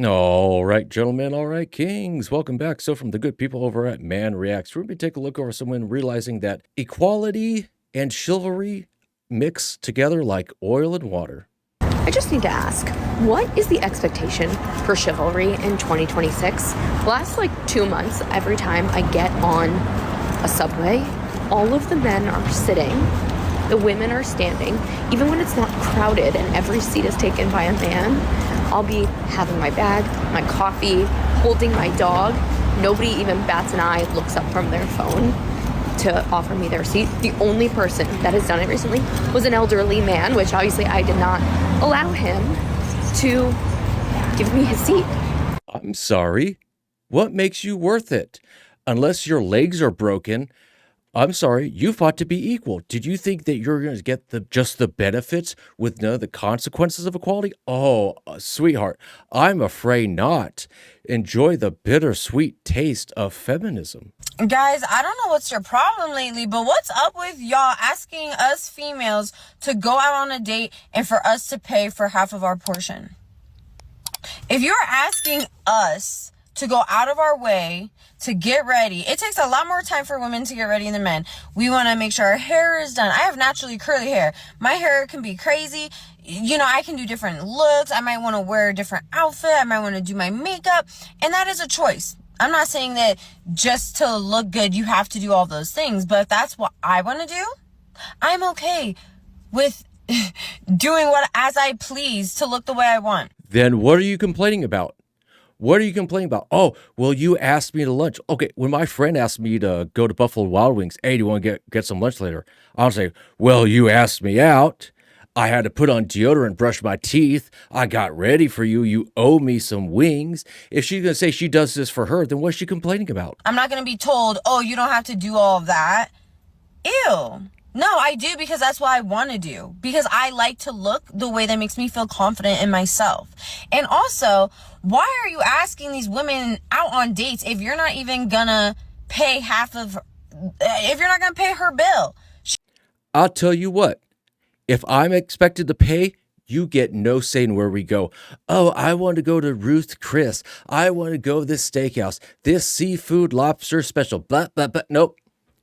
All right, gentlemen. All right, kings. Welcome back. So, from the good people over at Man Reacts, we're going to take a look over someone realizing that equality and chivalry mix together like oil and water. I just need to ask, what is the expectation for chivalry in 2026? The last 2 months, every time I get on a subway, all of the men are sitting, the women are standing, even when it's not crowded and every seat is taken by a man. I'll be having my bag, my coffee, holding my dog. Nobody even bats an eye, looks up from their phone to offer me their seat. The only person that has done it recently was an elderly man, which obviously I did not allow him to give me his seat. I'm sorry. What makes you worth it? Unless your legs are broken, I'm sorry, you fought to be equal. Did you think that you're going to get just the benefits with none of the consequences of equality? Oh, sweetheart, I'm afraid not. Enjoy the bittersweet taste of feminism. Guys, I don't know what's your problem lately, but what's up with y'all asking us females to go out on a date and for us to pay for half of our portion? If you're asking us to go out of our way to get ready, it takes a lot more time for women to get ready than men. We want to make sure our hair is done. I have naturally curly hair. My hair can be crazy. I can do different looks. I might want to wear a different outfit. I might want to do my makeup. And that is a choice. I'm not saying that just to look good, you have to do all those things. But if that's what I want to do, I'm okay with doing what as I please to look the way I want. Then what are you complaining about? What are you complaining about? Oh, well, you asked me to lunch. Okay, when my friend asked me to go to Buffalo Wild Wings, hey, do you want to get some lunch later? I'll say, well, you asked me out. I had to put on deodorant, brush my teeth. I got ready for you. You owe me some wings. If she's going to say she does this for her, then what's she complaining about? I'm not going to be told, oh, you don't have to do all of that. Ew. No, I do because that's what I want to do. Because I like to look the way that makes me feel confident in myself. And also, why are you asking these women out on dates if you're not even gonna pay if you're not gonna pay her bill? I'll tell you what, if I'm expected to pay, you get no say in where we go. Oh, I want to go to Ruth Chris. I want to go to this steakhouse, this seafood lobster special, blah, blah, blah. Nope.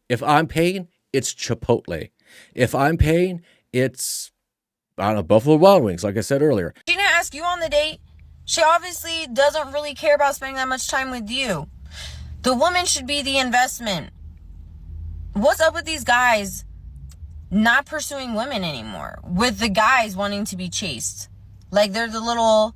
If I'm paying, it's Chipotle. If I'm paying, it's, I don't know, Buffalo Wild Wings, like I said earlier. She didn't ask you on the date. She obviously doesn't really care about spending that much time with you. The woman should be the investment. What's up with these guys not pursuing women anymore? With the guys wanting to be chased. Like they're the little,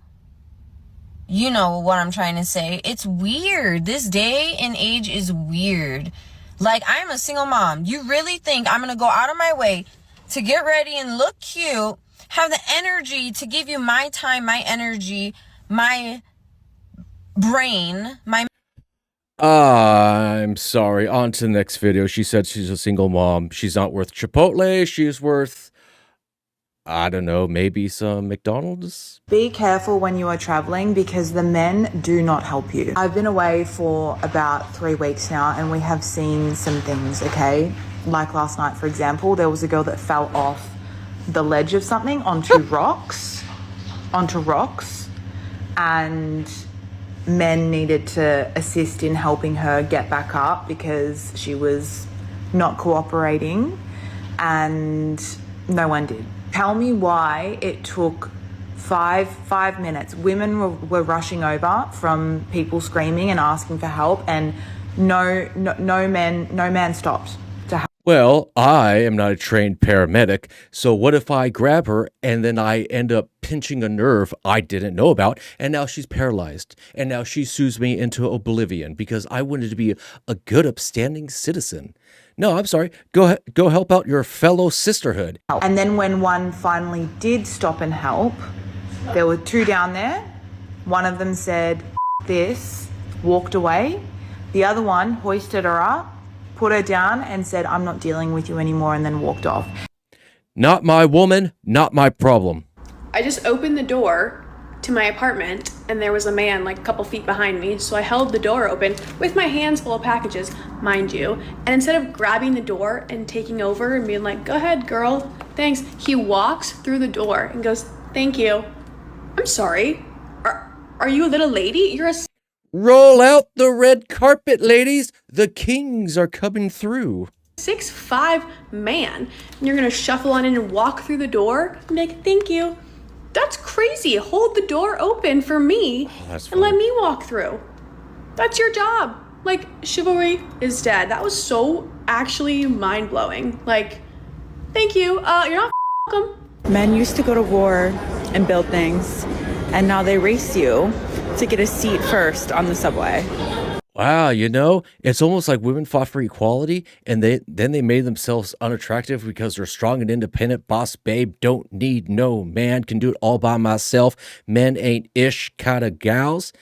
you know what I'm trying to say. It's weird. This day and age is weird. Like, I'm a single mom. You really think I'm going to go out of my way to get ready and look cute, have the energy to give you my time, my energy, my brain, my... I'm sorry. On to the next video. She said she's a single mom. She's not worth Chipotle. She's worth, I don't know, maybe some McDonald's. Be careful when you are traveling because the men do not help you. I've been away for about 3 weeks now and we have seen some things, okay? Like last night, for example, there was a girl that fell off the ledge of something onto rocks, and men needed to assist in helping her get back up because she was not cooperating and no one did. Tell me why it took five minutes. Women were rushing over from people screaming and asking for help, and no man stopped to help. Well, I am not a trained paramedic, so what if I grab her and then I end up pinching a nerve I didn't know about, and now she's paralyzed, and now she sues me into oblivion because I wanted to be a good, upstanding citizen. No, I'm sorry. Go help out your fellow sisterhood. And then when one finally did stop and help, there were 2 down there. One of them said, this, walked away. The other one hoisted her up, put her down and said, I'm not dealing with you anymore, and then walked off. Not my woman, not my problem. I just opened the door to my apartment and there was a man like a couple feet behind me, so I held the door open with my hands full of packages, mind you, and instead of grabbing the door and taking over and being like, go ahead girl, thanks, he walks through the door and goes, thank you. I'm sorry, Are you a little lady? You're a Roll out the red carpet, ladies. The kings are coming through. 6'5" man, and you're gonna shuffle on in and walk through the door and be like, thank you. That's crazy. Hold the door open for me and let me walk through. That's your job. Like, chivalry is dead. That was so actually mind-blowing. Like, thank you. You're not welcome. Men used to go to war and build things, and now they race you to get a seat first on the subway. Wow, you know, it's almost like women fought for equality and then they made themselves unattractive because they're strong and independent, boss babe, don't need no man, can do it all by myself, men ain't ish kind of gals.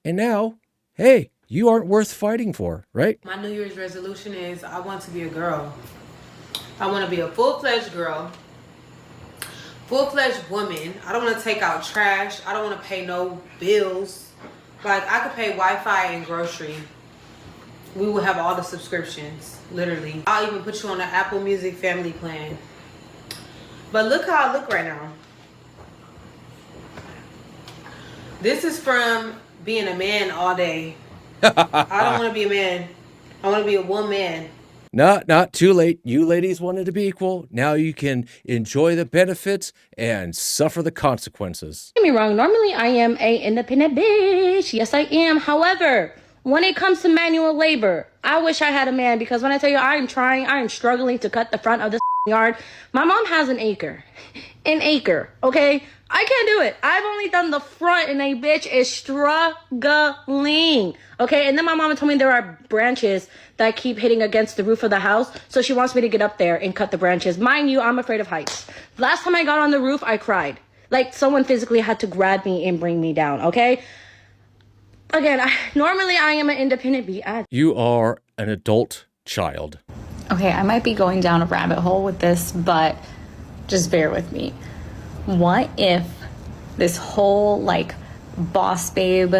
And now, hey, you aren't worth fighting for, right? My New Year's resolution is I want to be a girl. I want to be a full-fledged girl, full-fledged woman. I don't want to take out trash. I don't want to pay no bills. Like, I could pay Wi-Fi and grocery. We will have all the subscriptions, literally. I'll even put you on the Apple Music family plan. But look how I look right now. This is from being a man all day. I don't want to be a man. I want to be a woman. Not too late. You ladies wanted to be equal. Now you can enjoy the benefits and suffer the consequences. Don't get me wrong, normally I am a independent bitch. Yes, I am. However, when it comes to manual labor, I wish I had a man, because when I tell you I am struggling to cut the front of this yard. My mom has an acre. Okay? I can't do it. I've only done the front and a bitch is struggling. Okay? And then my mama told me there are branches that keep hitting against the roof of the house. So she wants me to get up there and cut the branches. Mind you, I'm afraid of heights. Last time I got on the roof, I cried. Like someone physically had to grab me and bring me down. Okay? Again, normally I am an independent bitch. You are an adult child. Okay, I might be going down a rabbit hole with this, but just bear with me. What if this whole like boss babe,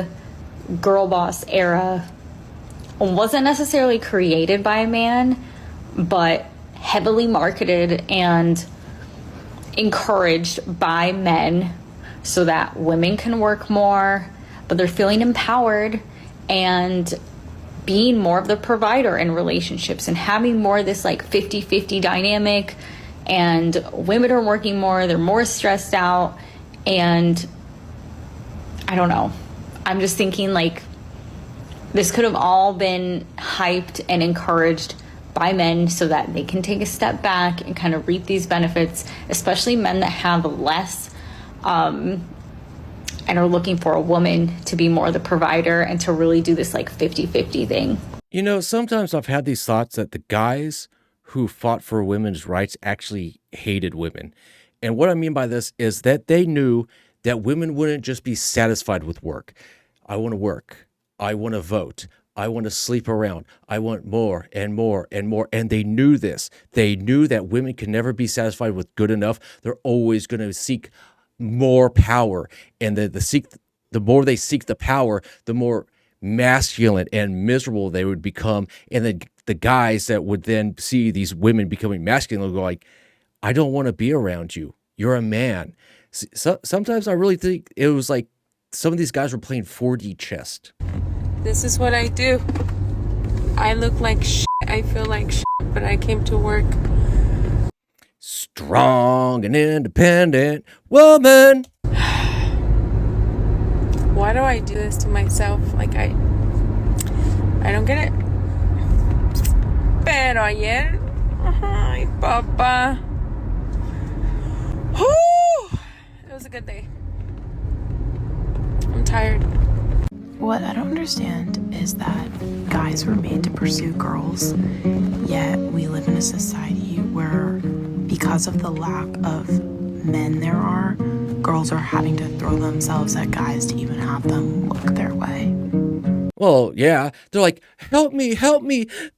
girl boss era wasn't necessarily created by a man, but heavily marketed and encouraged by men so that women can work more, but they're feeling empowered and being more of the provider in relationships and having more of this like 50-50 dynamic, and women are working more, they're more stressed out, and I don't know. I'm just thinking like this could have all been hyped and encouraged by men so that they can take a step back and kind of reap these benefits, especially men that have less and are looking for a woman to be more the provider and to really do this like 50-50 thing. You know, sometimes I've had these thoughts that the guys who fought for women's rights actually hated women. And what I mean by this is that they knew that women wouldn't just be satisfied with work. I want to work. I want to vote. I want to sleep around. I want more and more and more. And they knew this. They knew that women can never be satisfied with good enough. They're always going to seek more power. And the more they seek the power, the more masculine and miserable they would become. And then the guys that would then see these women becoming masculine will go like, I don't want to be around you. You're a man. So, sometimes I really think it was like some of these guys were playing 4D chess. This is what I do. I look like shit. I feel like shit, but I came to work. Strong and independent woman. Why do I do this to myself? Like I don't get it. Pero ayer, ay papá. Whew! It was a good day. I'm tired. What I don't understand is that guys were made to pursue girls, yet we live in a society where, because of the lack of men there are, girls are having to throw themselves at guys to even have them look their way. Well, yeah. They're like, help me,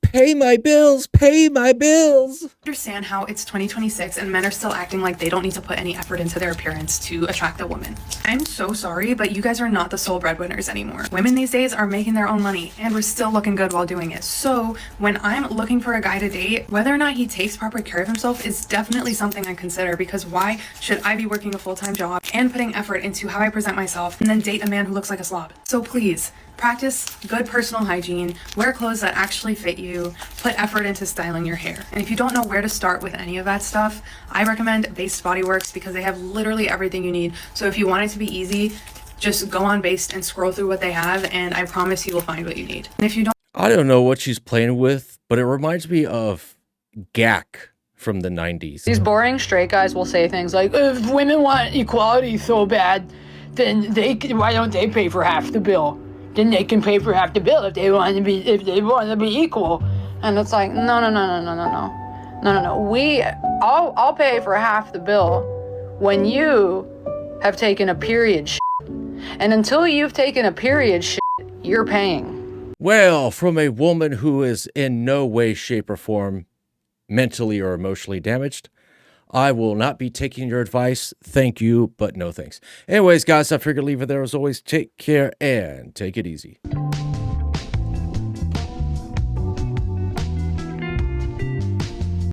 pay my bills, pay my bills. Understand how it's 2026 and men are still acting like they don't need to put any effort into their appearance to attract a woman. I'm so sorry, but you guys are not the sole breadwinners anymore. Women these days are making their own money and we're still looking good while doing it. So when I'm looking for a guy to date, whether or not he takes proper care of himself is definitely something I consider, because why should I be working a full-time job and putting effort into how I present myself and then date a man who looks like a slob? So please, practice good personal hygiene, wear clothes that actually fit you, put effort into styling your hair. And if you don't know where to start with any of that stuff, I recommend Based Body Works because they have literally everything you need. So if you want it to be easy, just go on Based and scroll through what they have, and I promise you will find what you need. And if you don't... I don't know what she's playing with, but it reminds me of Gak from the 90s. These boring straight guys will say things like, if women want equality so bad, then why don't they pay for half the bill? Then they can pay for half the bill if they want to be equal. And it's like, no. I'll pay for half the bill when you have taken a period shit. And until you've taken a period shit, you're paying. Well, from a woman who is in no way, shape, or form mentally or emotionally damaged, I will not be taking your advice. Thank you, but no thanks. Anyways, guys, I figured leave it there. As always, take care and take it easy.